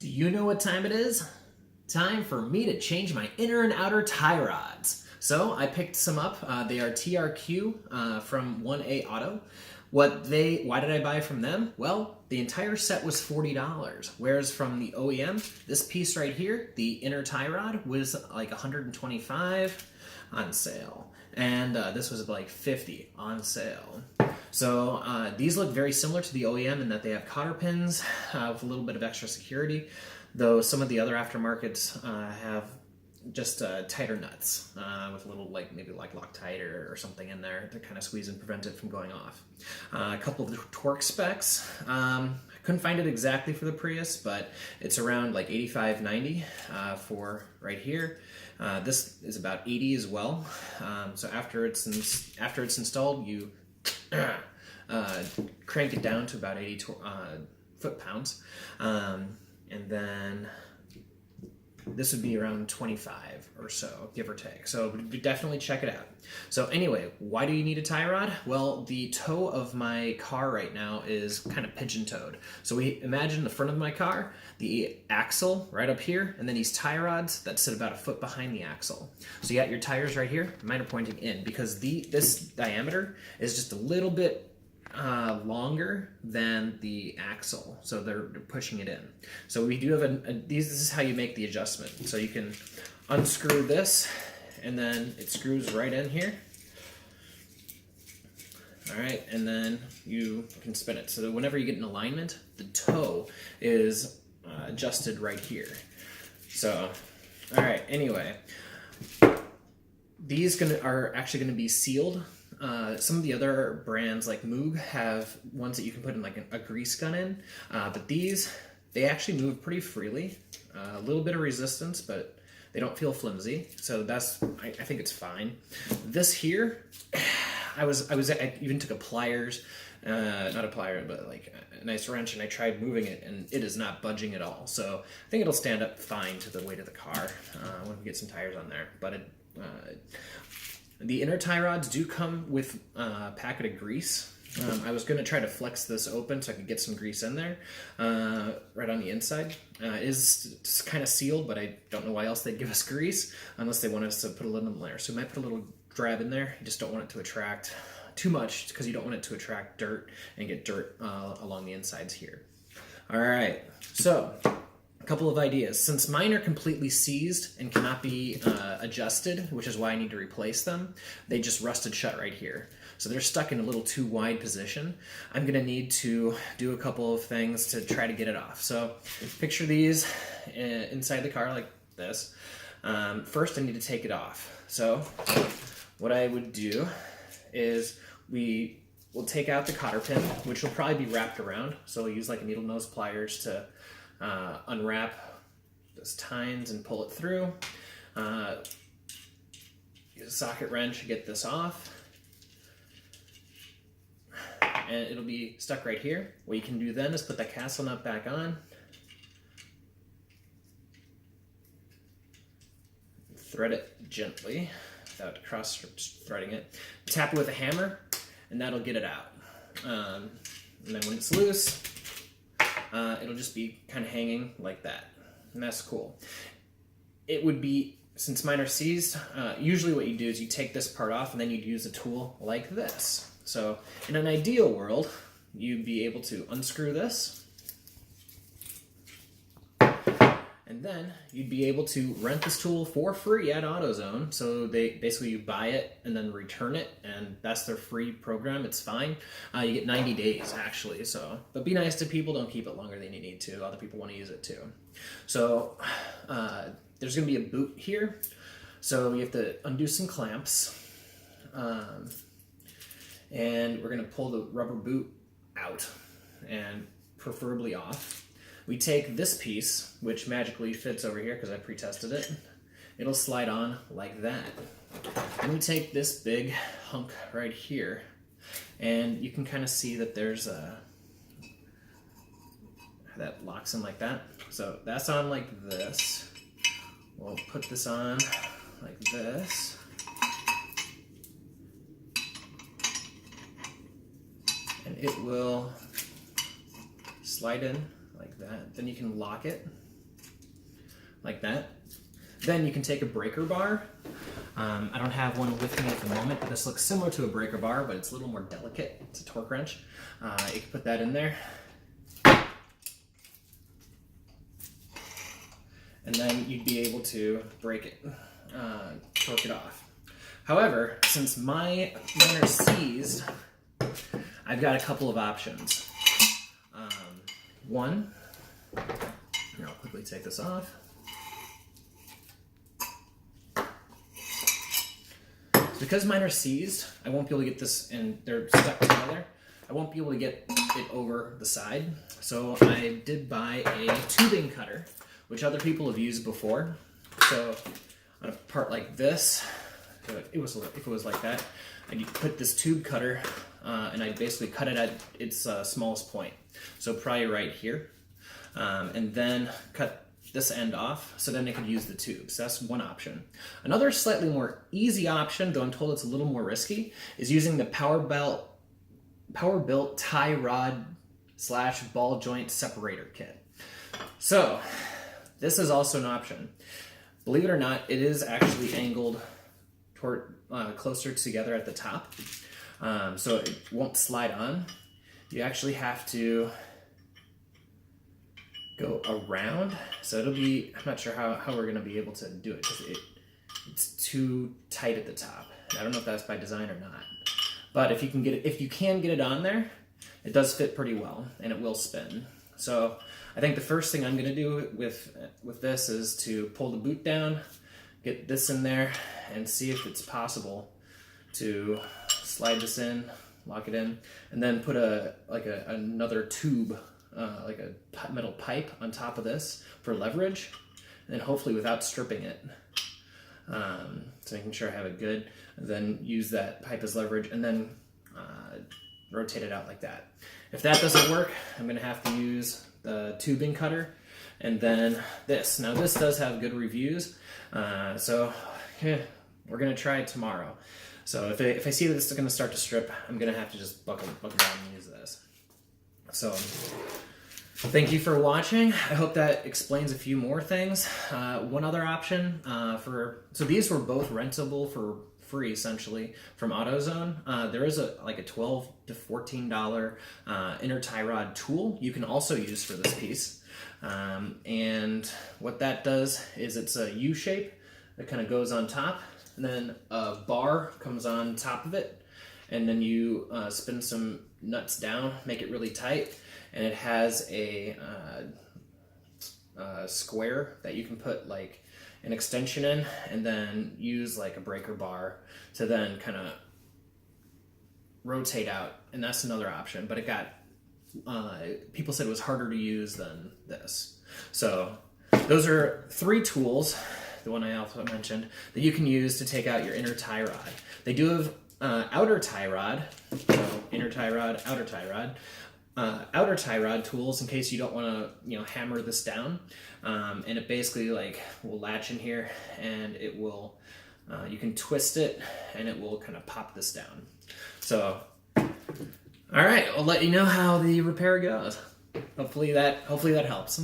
Do you know what time it is? Time for me to change my inner and outer tie rods. So I picked some up. They are TRQ from 1A Auto. Why did I buy from them? Well, the entire set was $40, whereas from the OEM, this piece right here, the inner tie rod, was like $125 on sale, and this was like $50 on sale. So these look very similar to the OEM in that they have cotter pins with a little bit of extra security, though some of the other aftermarkets have just tighter nuts with a little maybe Loctite or something in there to kind of squeeze and prevent it from going off. A couple of the torque specs. Couldn't find it exactly for the Prius, but it's around like 85, 90 for right here. This is about 80 as well. So after it's installed, you crank it down to about 80 foot-pounds, and then this would be around 25 or so, give or take. So definitely check it out. So anyway, why do you need a tie rod? Well, the toe of my car right now is kind of pigeon-toed. So we imagine the front of my car, the axle right up here, and then these tie rods that sit about a foot behind the axle. So you got your tires right here. Mine are pointing in because this diameter is just a little bit longer than the axle, so they're pushing it in. So we do have this is how you make the adjustment. So you can unscrew this, and then it screws right in here. All right, and then you can spin it. So that whenever you get in alignment, the toe is adjusted right here. So, all right. Anyway, these are actually going to be sealed. Some of the other brands like Moog have ones that you can put in like a grease gun in, but they actually move pretty freely. A little bit of resistance, but they don't feel flimsy, so I think it's fine. This here, I even took a pliers, not a plier, but like a nice wrench, and I tried moving it, and it is not budging at all. So I think it'll stand up fine to the weight of the car when we get some tires on there, but the inner tie rods do come with a packet of grease. I was going to try to flex this open so I could get some grease in there, right on the inside. It is kind of sealed, but I don't know why else they'd give us grease unless they want us to put a little in there. So we might put a little drab in there. You just don't want it to attract too much because you don't want it to attract dirt and get dirt along the insides here. All right, so a couple of ideas. Since mine are completely seized and cannot be adjusted, which is why I need to replace them, they just rusted shut right here. So they're stuck in a little too wide position. I'm going to need to do a couple of things to try to get it off. So picture these inside the car like this. First, I need to take it off. So what I would do is we will take out the cotter pin, which will probably be wrapped around. So we'll use like a needle nose pliers to unwrap this tines and pull it through. Use a socket wrench to get this off. And it'll be stuck right here. What you can do then is put the castle nut back on. Thread it gently without cross-threading it. Tap it with a hammer, and that'll get it out. And then when it's loose, it'll just be kind of hanging like that. And that's cool. It would be, since mine are seized, usually what you do is you take this part off and then you'd use a tool like this. So in an ideal world, you'd be able to unscrew this, and then you'd be able to rent this tool for free at Autozone. So you buy it and then return it, and that's their free program. It's fine. You get 90 days actually. So, but be nice to people. Don't keep it longer than you need to. Other people want to use it too. So there's going to be a boot here. So you have to undo some clamps. And we're going to pull the rubber boot out and preferably off. We take this piece, which magically fits over here because I pre-tested it. It'll slide on like that. And we take this big hunk right here, and you can kind of see that there's that locks in like that. So that's on like this. We'll put this on like this. And it will slide in like that. Then you can lock it like that. Then you can take a breaker bar. I don't have one with me at the moment, but this looks similar to a breaker bar, but it's a little more delicate. It's a torque wrench. You can put that in there. And then you'd be able to break it, torque it off. However, since mine are seized, I've got a couple of options. One, here, I'll quickly take this off. Because mine are seized, I won't be able to get this, and they're stuck together, I won't be able to get it over the side. So I did buy a tubing cutter, which other people have used before. So on a part like this, if it was like that, I'd put this tube cutter and I'd basically cut it at its smallest point. So probably right here. And then cut this end off so then I could use the tube. So that's one option. Another slightly more easy option, though I'm told it's a little more risky, is using the Powerbuilt tie rod / ball joint separator kit. So this is also an option. Believe it or not, it is actually angled toward closer together at the top, so it won't slide on. You actually have to go around, so it'll be, I'm not sure how we're going to be able to do it because it's too tight at the top. I don't know if that's by design or not, but if you can get it on there, it does fit pretty well and it will spin. So I think the first thing I'm going to do with this is to pull the boot down, get this in there, and see if it's possible to slide this in, lock it in, and then put another tube, like a metal pipe on top of this for leverage, and then hopefully without stripping it. So making sure I have it good, and then use that pipe as leverage, and then rotate it out like that. If that doesn't work, I'm going to have to use the tubing cutter, and then this. Now this does have good reviews, so yeah, we're going to try it tomorrow. So if I see that this is going to start to strip, I'm going to have to just buckle down and use this. So thank you for watching. I hope that explains a few more things. One other option so these were both rentable for free essentially from AutoZone. There is a $12 to $14 inner tie rod tool you can also use for this piece. And what that does is it's a U shape that kind of goes on top, and then a bar comes on top of it, and then you spin some nuts down, make it really tight, and it has a square that you can put like an extension in, and then use like a breaker bar to then kind of rotate out, and that's another option, but it got people said it was harder to use than this. So those are 3 tools, the one I also mentioned, that you can use to take out your inner tie rod. They do have outer tie rod, so inner tie rod, outer tie rod. Outer tie rod tools in case you don't want to hammer this down, and it basically will latch in here, and it will you can twist it and it will kind of pop this down. So all right, I'll let you know how the repair goes. Hopefully that helps.